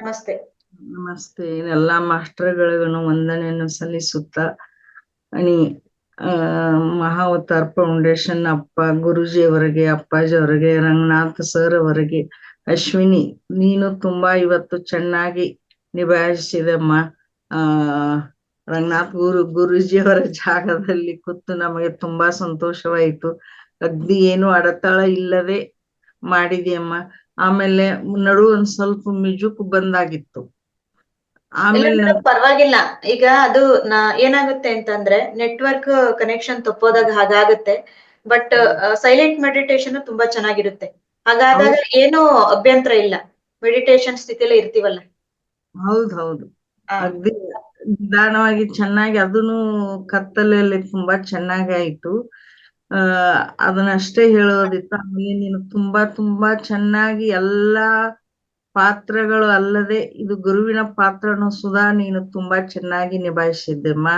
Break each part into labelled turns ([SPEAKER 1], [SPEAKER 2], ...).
[SPEAKER 1] ನಮಸ್ತೆ.
[SPEAKER 2] ನಮಸ್ತೆ. ಎಲ್ಲಾ ಮಾಸ್ಟರ್ಗಳಿಗೂ ವಂದನೆಯನ್ನು ಸಲ್ಲಿಸುತ್ತಾ ಅಣಿ ಮಹಾವತಾರ್ ಫೌಂಡೇಶನ್ ಗುರುಜಿ ಅವರಿಗೆ, ಅಪ್ಪಾಜಿ ಅವರಿಗೆ, ರಂಗನಾಥ್ ಸರ್ ಅವರಿಗೆ, ಅಶ್ವಿನಿ ನೀನು ತುಂಬಾ ಇವತ್ತು ಚೆನ್ನಾಗಿ ನಿಭಾಯಿಸಿದಮ್ಮ. ರಂಗನಾಥ್ ಗುರುಜಿಯವರ ಜಾಗದಲ್ಲಿ ಕೂತು ನಮಗೆ ತುಂಬಾ ಸಂತೋಷವಾಯಿತು. ಅಗ್ದಿ ಏನು ಅಡತಳ ಇಲ್ಲದೆ ಮಾಡಿದೆಯಮ್ಮ. ಆಮೇಲೆ ನಡು ಒಂದ್ ಸ್ವಲ್ಪ ಮಿಜುಕು ಬಂದಾಗಿತ್ತು. ಆಮೇಲೆ
[SPEAKER 1] ಪರವಾಗಿಲ್ಲ. ಈಗ ಅದು ಏನಾಗುತ್ತೆ ಅಂತಂದ್ರೆ ನೆಟ್ವರ್ಕ್ ಕನೆಕ್ಷನ್ ತಪ್ಪೋದಾಗ ಹಾಗಾಗುತ್ತೆ. ಬಟ್ ಸೈಲೆಂಟ್ ಮೆಡಿಟೇಷನ್ ತುಂಬಾ ಚೆನ್ನಾಗಿರುತ್ತೆ. ಹಾಗಾದಾಗ ಏನು ಅಭ್ಯಂತರ ಇಲ್ಲ. ಮೆಡಿಟೇಷನ್ ಸ್ಥಿತಿಲೇ ಇರ್ತೀವಲ್ಲ.
[SPEAKER 2] ಹೌದು ಅಗ್ದಿ ನಿಧಾನವಾಗಿ ಚೆನ್ನಾಗಿ ಅದನ್ನು ಕತ್ತಲಲ್ಲಿ ತುಂಬಾ ಚೆನ್ನಾಗಿ ಆಯ್ತು. ಅದನ್ನಷ್ಟೇ ಹೇಳೋದಿತ್ತು. ಆಮೇಲೆ ನೀನು ತುಂಬಾ ಚೆನ್ನಾಗಿ ಎಲ್ಲಾ ಪಾತ್ರಗಳು ಅಲ್ಲದೆ ಇದು ಗುರುವಿನ ಪಾತ್ರನು ಸುಧಾ ನೀನು ತುಂಬಾ ಚೆನ್ನಾಗಿ ನಿಭಾಯಿಸಿದ್ದೆಮ್ಮ.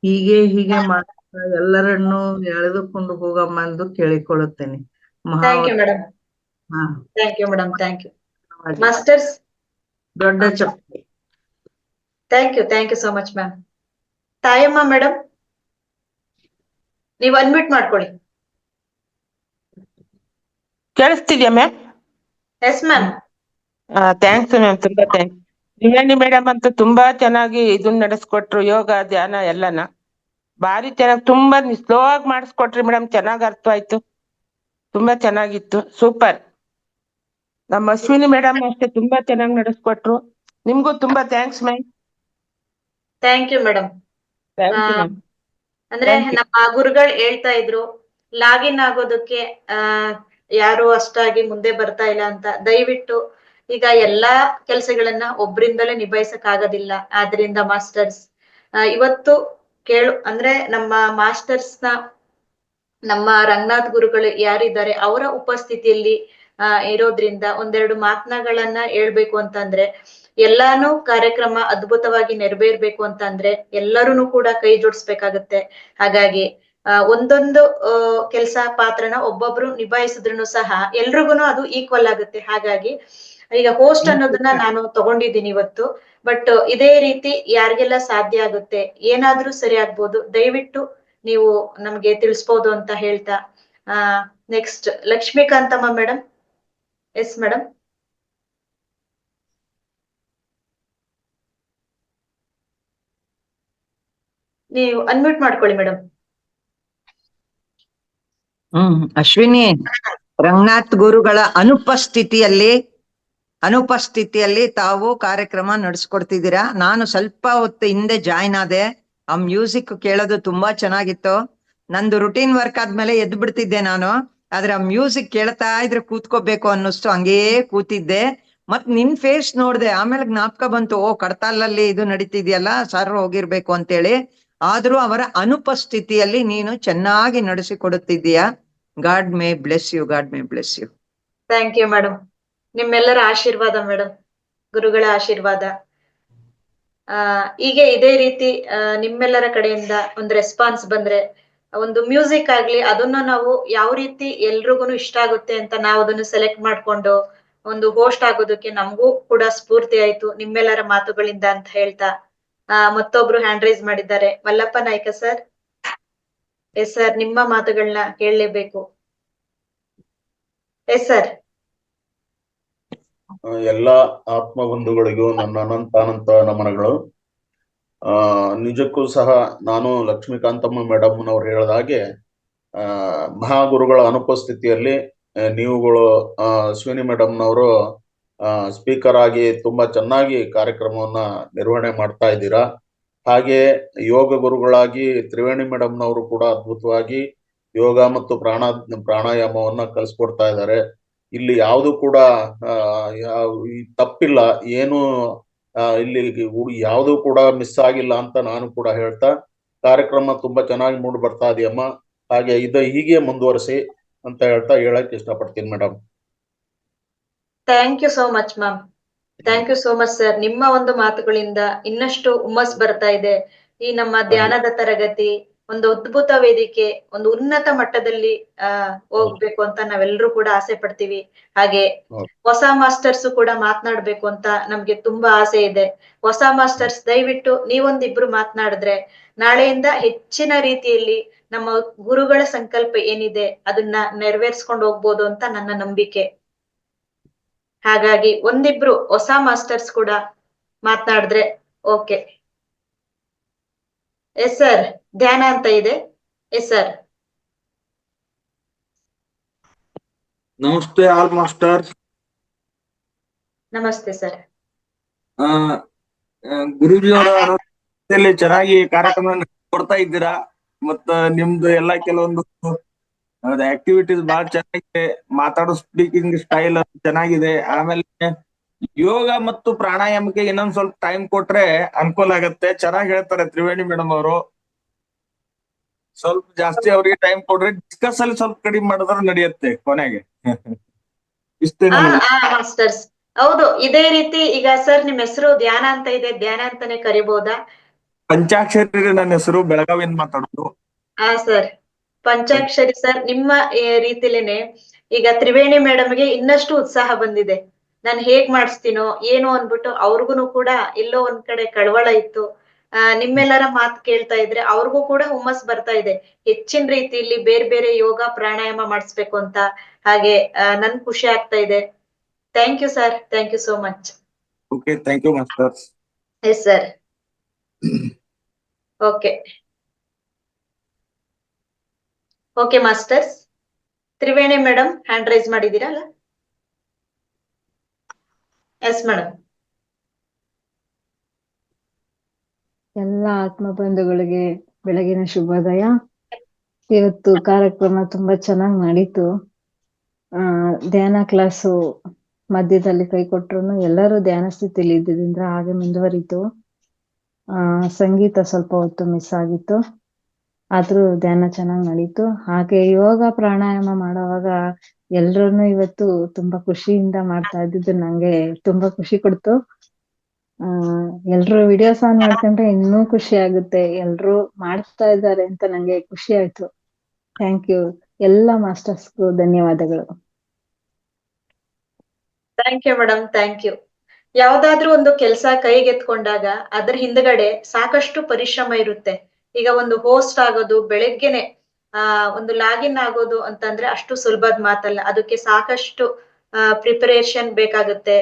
[SPEAKER 2] ಹೀಗೆ ಮಾಡ್ತಾ ಎಲ್ಲರನ್ನು ಎಳೆದುಕೊಂಡು ಹೋಗಮ್ಮ ಎಂದು ಕೇಳಿಕೊಳ್ಳುತ್ತೇನೆ.
[SPEAKER 1] Thank you madam. Thank you madam. Thank you masters.
[SPEAKER 2] ದೊಡ್ಡ ಚಪ್ಪಲಿ.
[SPEAKER 1] Thank you so much ma'am. Tayamma madam, ನೀವು ಅನ್ಮ್ಯೂಟ್ ಮಾಡ್ಕೊಳ್ಳಿ.
[SPEAKER 3] ಕೇಳಿಸ್ತಿದ್ಯಾ ma'am?
[SPEAKER 1] Yes ma'am.
[SPEAKER 3] Thanks ma'am, ತುಂಬಾ ಥ್ಯಾಂಕ್ಸ್. ತ್ರಿವೇಣಿ ಮೇಡಮ್ ಅಂತೂ ತುಂಬಾ ಚೆನ್ನಾಗಿ ಇದನ್ನ ನಡೆಸ್ಕೊಟ್ರು, ಯೋಗ ಧ್ಯಾನ ಎಲ್ಲನ ಭಾರಿ ಚೆನ್ನಾಗಿ, ತುಂಬಾ ಸ್ಲೋ ಆಗಿ ಮಾಡಿಸ್ಕೊಟ್ರಿ ಮೇಡಮ್. ಚೆನ್ನಾಗಿ ಅರ್ಥ ಆಯ್ತು, ತುಂಬಾ ಚೆನ್ನಾಗಿತ್ತು, ಸೂಪರ್. ನಮ್ಮ ಅಶ್ವಿನಿ ಮೇಡಮ್ ಅಷ್ಟೇ ತುಂಬಾ ಚೆನ್ನಾಗಿ ನಡೆಸ್ಕೊಟ್ರು. ನಿಮ್ಗೂ ತುಂಬಾ thanks ma'am.
[SPEAKER 1] Thank you madam.
[SPEAKER 3] Thank you ma'am.
[SPEAKER 1] ಅಂದ್ರೆ ನಮ್ಮ ಗುರುಗಳು ಹೇಳ್ತಾ ಇದ್ರು, ಲಾಗಿನ್ ಆಗೋದಕ್ಕೆ ಯಾರು ಅಷ್ಟಾಗಿ ಮುಂದೆ ಬರ್ತಾ ಇಲ್ಲ ಅಂತ. ದಯವಿಟ್ಟು ಈಗ ಎಲ್ಲಾ ಕೆಲಸಗಳನ್ನ ಒಬ್ರಿಂದಲೇ ನಿಭಾಯಿಸಕ್ ಆಗೋದಿಲ್ಲ. ಆದ್ರಿಂದ ಮಾಸ್ಟರ್ಸ್ ಇವತ್ತು ಅಂದ್ರೆ ನಮ್ಮ ಮಾಸ್ಟರ್ಸ್ ನಮ್ಮ ರಂಗನಾಥ್ ಗುರುಗಳು ಯಾರಿದ್ದಾರೆ ಅವರ ಉಪಸ್ಥಿತಿಯಲ್ಲಿ ಇರೋದ್ರಿಂದ ಒಂದೆರಡು ಮಾತನಾಗಳನ್ನ ಹೇಳ್ಬೇಕು ಅಂತಂದ್ರೆ, ಎಲ್ಲಾನು ಕಾರ್ಯಕ್ರಮ ಅದ್ಭುತವಾಗಿ ನೆರವೇರ್ಬೇಕು ಅಂತಂದ್ರೆ ಎಲ್ಲರೂ ಕೂಡ ಕೈ ಜೋಡಿಸ್ಬೇಕಾಗತ್ತೆ. ಹಾಗಾಗಿ ಒಂದೊಂದು ಕೆಲಸ ಪಾತ್ರನ ಒಬ್ಬೊಬ್ರು ನಿಭಾಯಿಸಿದ್ರು ಸಹ ಎಲ್ರಿಗೂನು ಅದು ಈಕ್ವಲ್ ಆಗುತ್ತೆ. ಹಾಗಾಗಿ ಈಗ ಹೋಸ್ಟ್ ಅನ್ನೋದನ್ನ ನಾನು ತಗೊಂಡಿದ್ದೀನಿ ಇವತ್ತು. ಬಟ್ ಇದೇ ರೀತಿ ಯಾರಿಗೆಲ್ಲ ಸಾಧ್ಯ ಆಗುತ್ತೆ, ಏನಾದ್ರೂ ಸರಿ ಆಗ್ಬೋದು, ದಯವಿಟ್ಟು ನೀವು ನಮ್ಗೆ ತಿಳಿಸ್ಬೋದು ಅಂತ ಹೇಳ್ತಾ next Lakshmikanthamma madam. Yes madam. ನೀವು ಅನ್ಮ್ಯೂಟ್ ಮಾಡ್ಕೊಳ್ಳಿ ಮೇಡಮ್.
[SPEAKER 4] ಅಶ್ವಿನಿ, ರಂಗನಾಥ್ ಗುರುಗಳ ಅನುಪಸ್ಥಿತಿಯಲ್ಲಿ ತಾವು ಕಾರ್ಯಕ್ರಮ ನಡೆಸ್ಕೊಡ್ತಿದ್ದೀರಾ. ನಾನು ಸ್ವಲ್ಪ ಹೊತ್ತು ಹಿಂದೆ ಜಾಯ್ನ್ ಆದೆ. ಆ ಮ್ಯೂಸಿಕ್ ಕೇಳೋದು ತುಂಬಾ ಚೆನ್ನಾಗಿತ್ತು. ನಂದು ರುಟೀನ್ ವರ್ಕ್ ಆದ್ಮೇಲೆ ಎದ್ದು ಬಿಡ್ತಿದ್ದೆ ನಾನು. ಆದ್ರೆ ಆ ಮ್ಯೂಸಿಕ್ ಕೇಳ್ತಾ ಇದ್ರೆ ಕೂತ್ಕೋಬೇಕು ಅನ್ನಿಸ್ತು, ಹಂಗೇ ಕೂತಿದ್ದೆ. ಮತ್ ನಿನ್ ಫೇಸ್ ನೋಡ್ದೆ, ಆಮೇಲೆ ಜ್ಞಾಪಕ ಬಂತು, ಕಡತಾಲಲ್ಲಿ ಇದು ನಡೀತಿದ್ಯಲ್ಲ, ಸರ್ ಹೋಗಿರ್ಬೇಕು ಅಂತೇಳಿ. ಆದ್ರೂ ಅವರ ಅನುಪಸ್ಥಿತಿಯಲ್ಲಿ ನೀನು ಚೆನ್ನಾಗಿ ನಡೆಸಿಕೊಡುತ್ತಿದ್ದೀಯಾ. God may bless you, God may bless you.
[SPEAKER 1] Thank you madam. ನಿಮ್ಮೆಲ್ಲರ ಆಶೀರ್ವಾದ ಮೇಡಮ್, ಗುರುಗಳ ಆಶೀರ್ವಾದ. ಹೀಗೆ ಇದೇ ರೀತಿ ನಿಮ್ಮೆಲ್ಲರ ಕಡೆಯಿಂದ ಒಂದು ರೆಸ್ಪಾನ್ಸ್ ಬಂದ್ರೆ, ಒಂದು ಮ್ಯೂಸಿಕ್ ಆಗ್ಲಿ ಅದನ್ನ ನಾವು ಯಾವ ರೀತಿ ಎಲ್ರಿಗೂ ಇಷ್ಟ ಆಗುತ್ತೆ ಅಂತ ನಾವು ಅದನ್ನು ಸೆಲೆಕ್ಟ್ ಮಾಡ್ಕೊಂಡು ಒಂದು ಹೋಸ್ಟ್ ಆಗೋದಕ್ಕೆ ನಮಗೂ ಕೂಡ ಸ್ಫೂರ್ತಿ ಆಯ್ತು ನಿಮ್ಮೆಲ್ಲರ ಮಾತುಗಳಿಂದ ಅಂತ ಹೇಳ್ತಾ ಮತ್ತೊಬ್ರು ಹ್ಯಾಂಡ್ ರೈಸ್ ಮಾಡಿದ್ದಾರೆ, Mallappa Naik sir. Yes sir, ನಿಮ್ಮ ಮಾತುಗಳನ್ನ ಕೇಳಲೇಬೇಕು. Yes sir.
[SPEAKER 5] ಎಲ್ಲಾ ಆತ್ಮಬಂಧುಗಳಿಗೂ ನನ್ನ ಅನಂತ ನಮನಗಳು. ನಿಜಕ್ಕೂ ಸಹ ನಾನು ಲಕ್ಷ್ಮೀಕಾಂತಮ್ಮ ಮೇಡಮ್ನವ್ರು ಹೇಳಿದ ಹಾಗೆ ಮಹಾಗುರುಗಳ ಅನುಪಸ್ಥಿತಿಯಲ್ಲಿ ನೀವುಗಳು ಅಶ್ವಿನಿ ಮೇಡಮ್ನವರು ಸ್ಪೀಕರ್ ಆಗಿ ತುಂಬಾ ಚೆನ್ನಾಗಿ ಕಾರ್ಯಕ್ರಮವನ್ನ ನಿರ್ವಹಣೆ ಮಾಡ್ತಾ ಇದ್ದೀರಾ. ಹಾಗೆ ಯೋಗ ಗುರುಗಳಾಗಿ ತ್ರಿವೇಣಿ ಮೇಡಮ್ನವರು ಕೂಡ ಅದ್ಭುತವಾಗಿ ಯೋಗ ಮತ್ತು ಪ್ರಾಣಾಯಾಮವನ್ನ ಕಲಿಸ್ಕೊಡ್ತಾ ಇದ್ದಾರೆ. ಇಲ್ಲಿ ಯಾವುದು ಕೂಡ ತಪ್ಪಿಲ್ಲ, ಏನು ಇಲ್ಲಿ ಯಾವುದು ಕೂಡ ಮಿಸ್ ಆಗಿಲ್ಲ ಅಂತ ನಾನು ಕೂಡ ಹೇಳ್ತಾ, ಕಾರ್ಯಕ್ರಮ ತುಂಬಾ ಚೆನ್ನಾಗಿ ಮೂಡ್ ಬರ್ತಾ ಇದೆಯಮ್ಮ. ಹಾಗೆ ಹೀಗೆ ಮುಂದುವರಿಸಿ ಅಂತ ಹೇಳಕ್ ಇಷ್ಟಪಡ್ತೀನಿ madam.
[SPEAKER 1] Thank you so much ma'am. Thank you so much sir. ನಿಮ್ಮ ಒಂದು ಮಾತುಗಳಿಂದ ಇನ್ನಷ್ಟು ಹುಮ್ಮಸ್ ಬರ್ತಾ ಇದೆ. ಈ ನಮ್ಮ ಧ್ಯಾನದ ತರಗತಿ ಒಂದು ಅದ್ಭುತ ವೇದಿಕೆ, ಒಂದು ಉನ್ನತ ಮಟ್ಟದಲ್ಲಿ ಹೋಗ್ಬೇಕು ಅಂತ ನಾವೆಲ್ಲರೂ ಕೂಡ ಆಸೆ ಪಡ್ತೀವಿ. ಹಾಗೆ ಹೊಸ ಮಾಸ್ಟರ್ಸ್ ಕೂಡ ಮಾತನಾಡ್ಬೇಕು ಅಂತ ನಮ್ಗೆ ತುಂಬಾ ಆಸೆ ಇದೆ. ಹೊಸ ಮಾಸ್ಟರ್ಸ್ ದಯವಿಟ್ಟು ನೀವೊಂದಿಬ್ರು ಮಾತನಾಡಿದ್ರೆ ನಾಳೆಯಿಂದ ಹೆಚ್ಚಿನ ರೀತಿಯಲ್ಲಿ ನಮ್ಮ ಗುರುಗಳ ಸಂಕಲ್ಪ ಏನಿದೆ ಅದನ್ನ ನೆರವೇರ್ಸ್ಕೊಂಡು ಹೋಗ್ಬೋದು ಅಂತ ನನ್ನ ನಂಬಿಕೆ. ಹಾಗಾಗಿ ಒಂದಿಬ್ರು ಹೊಸ ಮಾಸ್ಟರ್ಸ್ ಕೂಡ ಮಾತನಾಡಿದ್ರೆ ಓಕೆ. ಎಸ್ ಸರ್, ಧ್ಯಾನ ಅಂತ ಇದೆ. Yes sir.
[SPEAKER 6] ನಮಸ್ತೆ ಆಲ್ ಮಾಸ್ಟರ್.
[SPEAKER 1] ನಮಸ್ತೆ ಸರ್.
[SPEAKER 6] ಗುರುಜಿಯವರ ಚೆನ್ನಾಗಿ ಕಾರ್ಯಕ್ರಮ ಕೊಡ್ತಾ ಇದ್ದೀರಾ. ಮತ್ತ ನಿಮ್ದು ಎಲ್ಲಾ ಕೆಲವೊಂದು ಆಕ್ಟಿವಿಟೀಸ್ ಬಹಳ ಚೆನ್ನಾಗಿದೆ. ಮಾತಾಡೋ ಸ್ಪೀಕಿಂಗ್ ಸ್ಟೈಲ್ ಚೆನ್ನಾಗಿದೆ. ಆಮೇಲೆ ಯೋಗ ಮತ್ತು ಪ್ರಾಣಾಯಾಮಕ್ಕೆ ಇನ್ನೊಂದ್ ಸ್ವಲ್ಪ ಟೈಮ್ ಕೊಟ್ರೆ ಅನುಕೂಲ ಆಗತ್ತೆ. ಚೆನ್ನಾಗಿ ಹೇಳ್ತಾರೆ ತ್ರಿವೇಣಿ ಮೇಡಮ್ ಅವರು. ಸ್ವಲ್ಪ ಜಾಸ್ತಿ ಅವ್ರಿಗೆ ಟೈಮ್ ಕೊಡ್ರೆ ಡಿಸ್ಕಸ್ ಅಲ್ಲಿ ಸ್ವಲ್ಪ ಕಡಿಮೆ ಮಾಡಿದ್ರೆ ನಡೆಯುತ್ತೆ ಕೊನೆಗೆ. ಇಷ್ಟೇ
[SPEAKER 1] ಮಾಸ್ಟರ್ಸ್. ಹೌದು, ಇದೇ ರೀತಿ ಈಗ ಸರ್ ನಿಮ್ ಹೆಸರು ಧ್ಯಾನ ಅಂತ ಇದೆ, ಧ್ಯಾನ ಅಂತಾನೆ ಕರಿಬಹುದಾ?
[SPEAKER 6] ಪಂಚಾಕ್ಷರಿ ನನ್ನ ಹೆಸರು, ಬೆಳಗಾವಿಯಿಂದ ಮಾತಾಡೋದು.
[SPEAKER 1] ಸರ್ ಪಂಚಾಕ್ಷರಿ ಸರ್, ನಿಮ್ಮ ರೀತಿಲೇನೆ ಈಗ ತ್ರಿವೇಣಿ ಮೇಡಮ್ಗೆ ಇನ್ನಷ್ಟು ಉತ್ಸಾಹ ಬಂದಿದೆ. ನಾನ್ ಹೇಗ್ ಮಾಡಿಸ್ತೀನೋ ಏನೋ ಅನ್ಬಿಟ್ಟು ಅವ್ರಿಗೂ ಕೂಡ ಎಲ್ಲೋ ಒಂದ್ ಕಡೆ ಕಳವಳ ಇತ್ತು. ನಿಮ್ಮೆಲ್ಲರ ಮಾತು ಕೇಳ್ತಾ ಇದ್ರೆ ಅವ್ರಿಗೂ ಕೂಡ ಹುಮ್ಮಸ್ ಬರ್ತಾ ಇದೆ, ಹೆಚ್ಚಿನ ರೀತಿಯಲ್ಲಿ ಬೇರೆ ಬೇರೆ ಯೋಗ ಪ್ರಾಣಾಯಾಮ ಮಾಡಿಸ್ಬೇಕು ಅಂತ. ಹಾಗೆ ನನ್ ಖುಷಿ ಆಗ್ತಾ ಇದೆ. Thank you sir, thank you so much.
[SPEAKER 6] Okay, thank you master.
[SPEAKER 1] Yes sir. Okay okay masters. Triveni madam hand raise ಮಾಡಿದೀರಾ ಅಲ್ಲ? Yes madam.
[SPEAKER 7] ಎಲ್ಲ ಆತ್ಮ ಬಂಧುಗಳಿಗೆ ಬೆಳಗಿನ ಶುಭೋದಯ. ಇವತ್ತು ಕಾರ್ಯಕ್ರಮ ತುಂಬಾ ಚೆನ್ನಾಗಿ ನಡೀತು. ಧ್ಯಾನ ಕ್ಲಾಸು ಮಧ್ಯದಲ್ಲಿ ಕೈ ಕೊಟ್ರು ಎಲ್ಲರೂ ಧ್ಯಾನ ಸ್ಥಿತಿಯಲ್ಲಿ ಇದ್ದಿದ್ರಿಂದ ಹಾಗೆ ಮುಂದುವರಿತು. ಸಂಗೀತ ಸ್ವಲ್ಪ ಹೊತ್ತು ಮಿಸ್ ಆಗಿತ್ತು, ಆದ್ರೂ ಧ್ಯಾನ ಚೆನ್ನಾಗಿ ನಡೀತು. ಹಾಗೆ ಯೋಗ ಪ್ರಾಣಾಯಾಮ ಮಾಡುವಾಗ ಎಲ್ರೂನು ಇವತ್ತು ತುಂಬಾ ಖುಷಿಯಿಂದ ಮಾಡ್ತಾ ಇದ್ದಿದ್ದು ನಂಗೆ ತುಂಬಾ ಖುಷಿ ಕೊಡ್ತು. ಎಲ್ರು ವಿಡಿಯೋಸ್ ಆನ್ ಮಾಡ್ಕೊಂಡ್ರೆ ಇನ್ನೂ ಖುಷಿ ಆಗುತ್ತೆ. ಎಲ್ರು ಮಾಡ್ತಾ ಇದ್ದಾರೆ ಅಂತ ನಂಗೆ ಖುಷಿ ಆಯ್ತು. Thank you. ಎಲ್ಲ ಮಾಸ್ಟರ್ಸ್ಗೂ ಧನ್ಯವಾದಗಳು.
[SPEAKER 1] Thank you madam, thank you. ಯಾವ್ದಾದ್ರೂ ಒಂದು ಕೆಲಸ ಕೈಗೆತ್ಕೊಂಡಾಗ ಅದ್ರ ಹಿಂದ್ಗಡೆ ಸಾಕಷ್ಟು ಪರಿಶ್ರಮ ಇರುತ್ತೆ. ಈಗ ಒಂದು ಹೋಸ್ಟ್ ಆಗೋದು ಬೆಳಗ್ಗೆನೆ ಒಂದು ಲಾಗಿನ್ ಆಗೋದು ಅಂತಂದ್ರೆ ಅಷ್ಟು ಸುಲಭದ ಮಾತಲ್ಲ. ಅದಕ್ಕೆ ಸಾಕಷ್ಟು ಪ್ರಿಪರೇಷನ್ ಬೇಕಾಗುತ್ತೆ,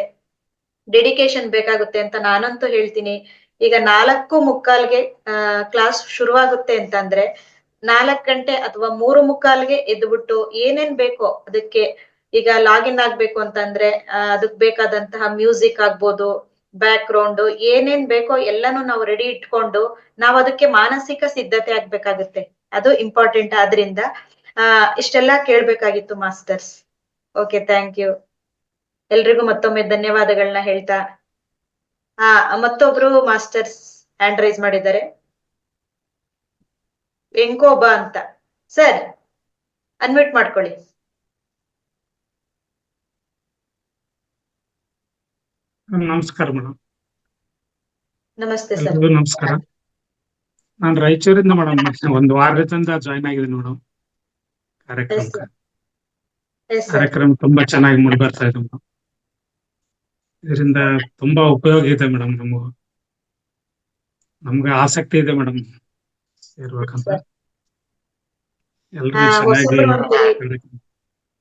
[SPEAKER 1] ಡೆಡಿಕೇಶನ್ ಬೇಕಾಗುತ್ತೆ ಅಂತ ನಾನಂತೂ ಹೇಳ್ತೀನಿ. ಈಗ 4:45ಗೆ ಕ್ಲಾಸ್ ಶುರುವಾಗುತ್ತೆ ಅಂತಂದ್ರೆ 4 ಗಂಟೆ ಅಥವಾ 3:45ಗೆ ಎದ್ಬಿಟ್ಟು ಏನೇನ್ ಬೇಕೋ ಅದಕ್ಕೆ, ಈಗ ಲಾಗಿನ್ ಆಗ್ಬೇಕು ಅಂತಂದ್ರೆ ಅದಕ್ ಬೇಕಾದಂತಹ ಮ್ಯೂಸಿಕ್ ಆಗ್ಬೋದು, ಬ್ಯಾಕ್ ಗ್ರೌಂಡ್ ಏನೇನ್ ಬೇಕೋ ಎಲ್ಲಾನು ನಾವು ರೆಡಿ ಇಟ್ಕೊಂಡು ನಾವ್ ಅದಕ್ಕೆ ಮಾನಸಿಕ ಸಿದ್ಧತೆ ಆಗ್ಬೇಕಾಗುತ್ತೆ. ಅದು ಇಂಪಾರ್ಟೆಂಟ್. ಆದ್ರಿಂದ ಇಷ್ಟೆಲ್ಲಾ ಕೇಳ್ಬೇಕಾಗಿತ್ತು ಮಾಸ್ಟರ್ಸ್. Okay, thank you. ಎಲ್ರಿಗೂ ಮತ್ತೊಮ್ಮೆ ಧನ್ಯವಾದಗಳನ್ನ ಹೇಳ್ತಾ ಮತ್ತೊಬ್ರು ಮಾಸ್ಟರ್ಸ್ ಹ್ಯಾಂಡ್ ರೈಸ್ ಮಾಡಿದ್ದಾರೆ, ವೆಂಕೋಬಾ ಅಂತ. ಸರ್ ಅನ್ಮ್ಯೂಟ್ ಮಾಡ್ಕೊಳ್ಳಿ.
[SPEAKER 8] ನಮಸ್ಕಾರ ಮೇಡಮ್.
[SPEAKER 1] ನಮಸ್ತೆ ಸರ್.
[SPEAKER 8] ಎಲ್ರಿಗೂ ನಮಸ್ಕಾರ. ನಾನು ರಾಯಚೂರಿಂದ ಮೇಡಮ್ ಒಂದು ವಾರದಿಂದ ಜಾಯ್ನ್ ಆಗಿದ್ದೀನಿ ಮೇಡಮ್ ಕಾರ್ಯಕ್ರಮಕ್ಕೆ. ಕಾರ್ಯಕ್ರಮ ತುಂಬಾ ಚೆನ್ನಾಗಿ ಮೂಡಿ ಬರ್ತಾ ಇದೆ ಮೇಡಮ್. ಇದರಿಂದ ತುಂಬಾ ಉಪಯೋಗ ಇದೆ ಮೇಡಮ್. ನಮ್ಗೆ ಆಸಕ್ತಿ ಇದೆ ಮೇಡಮ್ ಸೇರ್ಬೇಕಂತ. ಎಲ್ರು ಚೆನ್ನಾಗಿ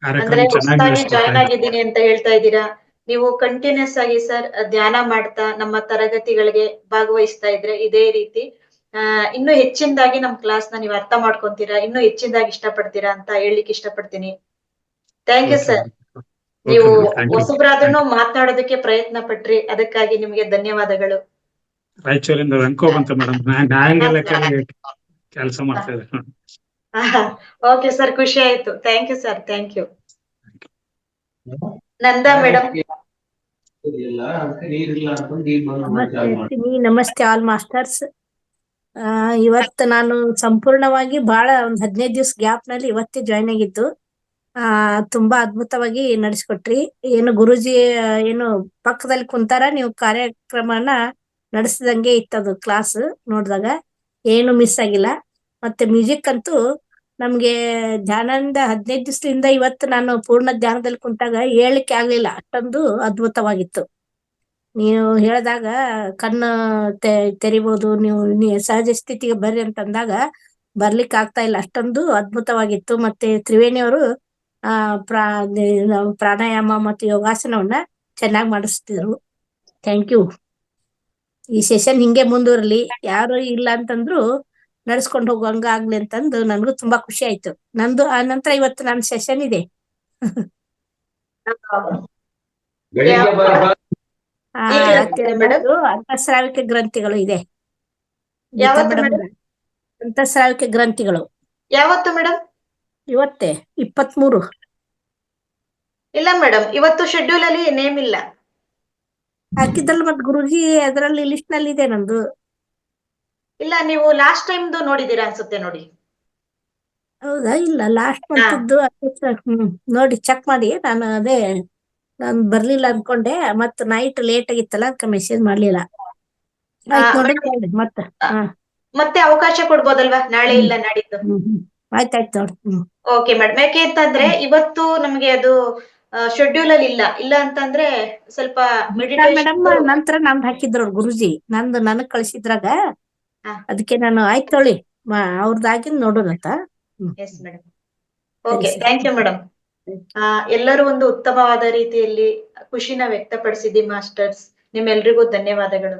[SPEAKER 1] ಅಂದ್ರೆ ಹೊಸದಾಗಿ ಜಾಯ್ನ್ ಆಗಿದ್ದೀನಿ ಅಂತ ಹೇಳ್ತಾ ಇದ್ದೀರಾ. ನೀವು ಕಂಟಿನ್ಯೂಸ್ ಆಗಿ ಸರ್ ಧ್ಯಾನ ಮಾಡ್ತಾ ನಮ್ಮ ತರಗತಿಗಳಿಗೆ ಭಾಗವಹಿಸ್ತಾ ಇದ್ರೆ ಇದೇ ರೀತಿ ಇನ್ನೂ ಹೆಚ್ಚಿನದಾಗಿ ನಮ್ ಕ್ಲಾಸ್ ನ ನೀವು ಅರ್ಥ ಮಾಡ್ಕೊಂತೀರಾ, ಇನ್ನೂ ಹೆಚ್ಚಿನದಾಗಿ ಇಷ್ಟಪಡ್ತೀರಾ ಅಂತ ಹೇಳಲಿಕ್ಕೆ ಇಷ್ಟಪಡ್ತೀನಿ. Thank you sir. ನೀವು ಹೊಸಬ್ರಾದ್ರೂ ಮಾತನಾಡೋದಕ್ಕೆ ಪ್ರಯತ್ನ ಪಟ್ರಿ, ಅದಕ್ಕಾಗಿ ನಿಮ್ಗೆ ಧನ್ಯವಾದಗಳು.
[SPEAKER 8] ರಾಯಚೂರಿಂದ ವೆಂಕೋಬ್ ಅಂತ ಮೇಡಮ್, ನ್ಯಾಯಾಂಗ ಕೆಲಸ ಮಾಡ್ತಾ ಇದ್ದಾರೆ.
[SPEAKER 9] ಓಕೆ ಸರ್, ಖುಷಿ ಆಯ್ತು. Thank you sir, thank you.
[SPEAKER 1] Nanda madam.
[SPEAKER 9] Namaste all masters. ಇವತ್ತು ನಾನು ಸಂಪೂರ್ಣವಾಗಿ ಬಹಳ ಒಂದ್ 15 ದಿವಸ ಗ್ಯಾಪ್ ನಲ್ಲಿ ಇವತ್ತೇ ಜಾಯ್ನ್ ಆಗಿದ್ದು. ತುಂಬಾ ಅದ್ಭುತವಾಗಿ ನಡೆಸ್ಕೊಟ್ರಿ. ಏನು ಗುರುಜಿ ಏನು ಪಕ್ಕದಲ್ಲಿ ಕುಂತಾರ, ನೀವು ಕಾರ್ಯಕ್ರಮನ ನಡೆಸಿದಂಗೆ ಇತ್ತದು ಕ್ಲಾಸ್ ನೋಡಿದಾಗ, ಏನು ಮಿಸ್ ಆಗಿಲ್ಲ. ಮತ್ತೆ ಮ್ಯೂಸಿಕ್ ಅಂತೂ ನಮ್ಗೆ ಧ್ಯಾನದಿಂದ 15 ದಿವಸದಿಂದ ಇವತ್ತು ನಾನು ಪೂರ್ಣ ಧ್ಯಾನದಲ್ಲಿ ಕುಂತಾಗ ಹೇಳಲಿಕ್ಕೆ ಆಗ್ಲಿಲ್ಲ, ಅಷ್ಟೊಂದು ಅದ್ಭುತವಾಗಿತ್ತು. ನೀವು ಹೇಳಿದಾಗ ಕಣ್ಣು ತೆರಿಬಹುದು, ನೀವು ಸಹಜ ಸ್ಥಿತಿಗೆ ಬರ್ರಿ ಅಂತಂದಾಗ ಬರ್ಲಿಕ್ಕೆ ಆಗ್ತಾ ಇಲ್ಲ, ಅಷ್ಟೊಂದು ಅದ್ಭುತವಾಗಿತ್ತು. ಮತ್ತೆ ತ್ರಿವೇಣಿಯವರು ಪ್ರಾಣಾಯಾಮ ಮತ್ತು ಯೋಗಾಸನವನ್ನ ಚೆನ್ನಾಗಿ ಮಾಡಿಸ್ತಿದ್ರು. Thank you. ಈ ಸೆಷನ್ ಹಿಂಗೆ ಮುಂದುವರ್ಲಿ, ಯಾರು ಇಲ್ಲ ಅಂತಂದ್ರು ನಡ್ಸ್ಕೊಂಡು ಹೋಗುವಂಗ ಆಗ್ಲಿ ಅಂತಂದು ನನ್ಗೂ ತುಂಬಾ ಖುಷಿ ಆಯ್ತು. ನಂದು ಆ ನಂತರ ಇವತ್ತು ನನ್ನ ಸೆಷನ್ ಇದೆ. ಅಂತಸ್ರಾವಿಕ ಗ್ರಂಥಿಗಳು ಇದೆ. ಅಂತಸ್ರಾವಿಕ ಗ್ರಂಥಿಗಳು
[SPEAKER 1] ಯಾವತ್ತು ಮೇಡಮ್?
[SPEAKER 9] ಇವತ್ತೇ 23.
[SPEAKER 1] ಇಲ್ಲ ಮೇಡಮ್, ಇವತ್ತು ಶೆಡ್ಯೂಲ್ ಅಲ್ಲಿ ನೇಮ್ ಇಲ್ಲ.
[SPEAKER 9] ಹಾಕಿದ್ರಲ್ಲ ಮತ್ ಗುರುಜಿ ಅದರಲ್ಲಿ ಲಿಸ್ಟ್ ನಲ್ಲಿ ಇದೆ ನಂದು.
[SPEAKER 1] ಇಲ್ಲ, ನೀವು ಲಾಸ್ಟ್ ಟೈಮ್ದು ನೋಡಿದೀರಾ ಅನ್ಸುತ್ತೆ ನೋಡಿ.
[SPEAKER 9] ಹೌದಾ? ಇಲ್ಲ, ಲಾಸ್ಟ್ ಮಂತ್ದ್ದು ನೋಡಿ ಚೆಕ್ ಮಾಡಿ. ನಾನು ಬರ್ಲಿಲ್ಲ ಅನ್ಕೊಂಡೆ, ಮತ್ ನೈಟ್ ಲೇಟ್ ಆಗಿತ್ತಲ್ಲ ಅದಕ್ಕೆ ಮೆಸೇಜ್ ಮಾಡ್ಲಿಲ್ಲ.
[SPEAKER 1] ಮತ್ತೆ ಅವಕಾಶ ಕೊಡ್ಬೋದಲ್ವಾ, ನಾಳೆ ಇಲ್ಲ ನಾಡಿದ್ದು?
[SPEAKER 9] ಆಯ್ತಾಯ್ತು ನೋಡಿ.
[SPEAKER 1] Okay madam. ಯಾಕೆ ಅಂತಂದ್ರೆ ಇವತ್ತು ನಮ್ಗೆ ಅದು ಶೆಡ್ಯೂಲ್ ಅಲ್ಲಿ ಇಲ್ಲ ಅಂತಂದ್ರೆ ಸ್ವಲ್ಪ
[SPEAKER 9] ಮೇಡಮ್ ನಂತರ ನಮ್ದು ಹಾಕಿದ್ರು ಗುರುಜಿ, ನನಗ್ ಕಳ್ಸಿದ್ರಾಗ, ಅದಕ್ಕೆ ನಾನು ಆಯ್ತು ತೊಳಿ ಅವ್ರದ್ದಾಗಿ ನೋಡೋಣಂತ.
[SPEAKER 1] Yes madam. Okay, thank you madam. ಎಲ್ಲರೂ ಒಂದು ಉತ್ತಮವಾದ ರೀತಿಯಲ್ಲಿ ಖುಷಿನ ವ್ಯಕ್ತಪಡಿಸಿದಿ ಮಾಸ್ಟರ್ಸ್. ನಿಮ್ಮೆಲ್ರಿಗೂ ಧನ್ಯವಾದಗಳು.